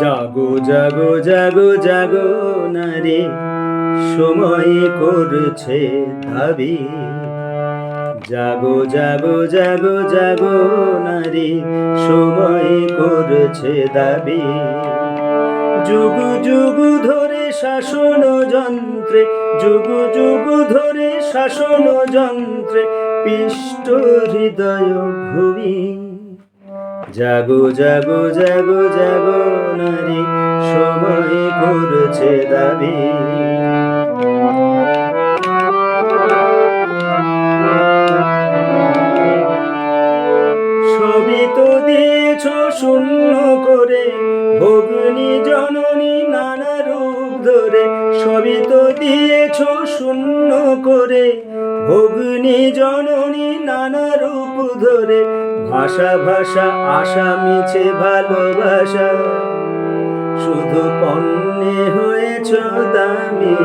জাগো জাগো জাগো জাগো নারী, সময় করছে দাবি। জাগো জাগো জাগো জাগো নারী, সময় করছে দাবি। যুগ যুগ ধরে শাসন যন্ত্রে, যুগ যুগ ধরে শাসন যন্ত্রে পিষ্ট হৃদয় ভূমি। জাগো জাগো জাগো জাগো নারী, সময় করছে দাবি। সবই তো দিয়েছ শূন্য করে, ভগ্নী জননী নানা রূপ ধরে। সবই তো দিয়েছ শূন্য করে, ভগ্নী জননী নানা রূপ ধরে। ভাষা ভাষা আশা মিছে ভালোবাসা, শুধু পণ্যে হয়েছ দামি।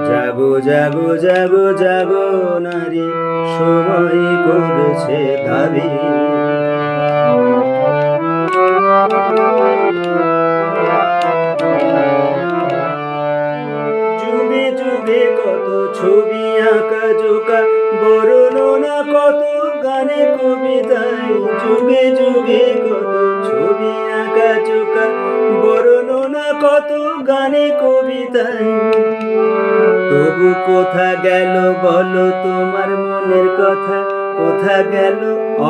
জাগো জাগো জাগো জাগো নারী, সময় করছে দাবি। যুগে যুগে কত ছবি আঁকা জোকা, বর্ণনা কত গানে কবিতায়। যুগে যুগে কত ছবি আঁকা জোকা, বর্ণনা কত গানে কবিতায়। তবু কোথা গেল বলো তোমার মনের কথা? কোথা গেল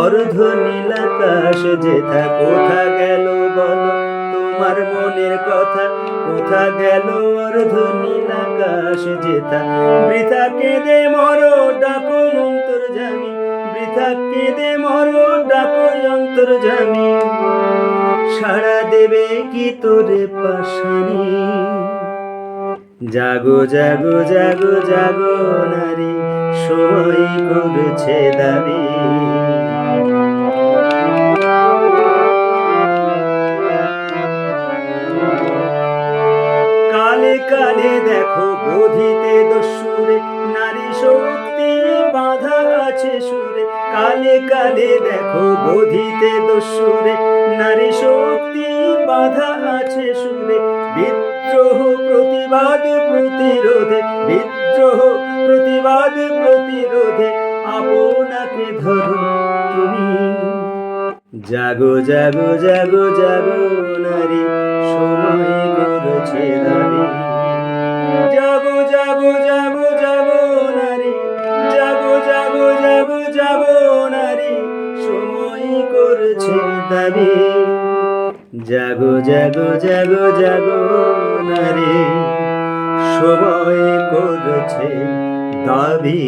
অর্ধ নীলাকাশ যেথা? কোথা গেল বলো তোমার মনের কথা? কোথা গেল অর্ধ নীলাকাশ যেথা? বৃথা কেঁদে মরো ডাকো অন্তর্যামী, বৃথা কেঁদে মরো ডাকো অন্তর্যামী। সাড়া দেবে কি তোরে পাশানি? জাগো জাগো জাগো জাগো নারী, সময় করছে দাবি। কালে কালে দেখো বোধিতে দস্যুরে, নারী শক্তি বাঁধা আছে সুরে। কালে কালে দেখো বোধিতে দস্যুরে, নারী শক্তি বাঁধা আছে সুরে। বিদ্রোহ প্রতিবাদ প্রতিরোধে, বিদ্রোহ প্রতিবাদ প্রতিরোধে আপনাকে ধরো তুমি। জাগো জাগো জাগো জাগো নারী, সময় করছে দাবি। জাগো জাগো জাগো জাগো নারী, জাগো জাগো জাগো জাগো নারী, সময় করছে দাবি। জাগো জাগো জাগো জাগো নারী, সময় করছে দাবি।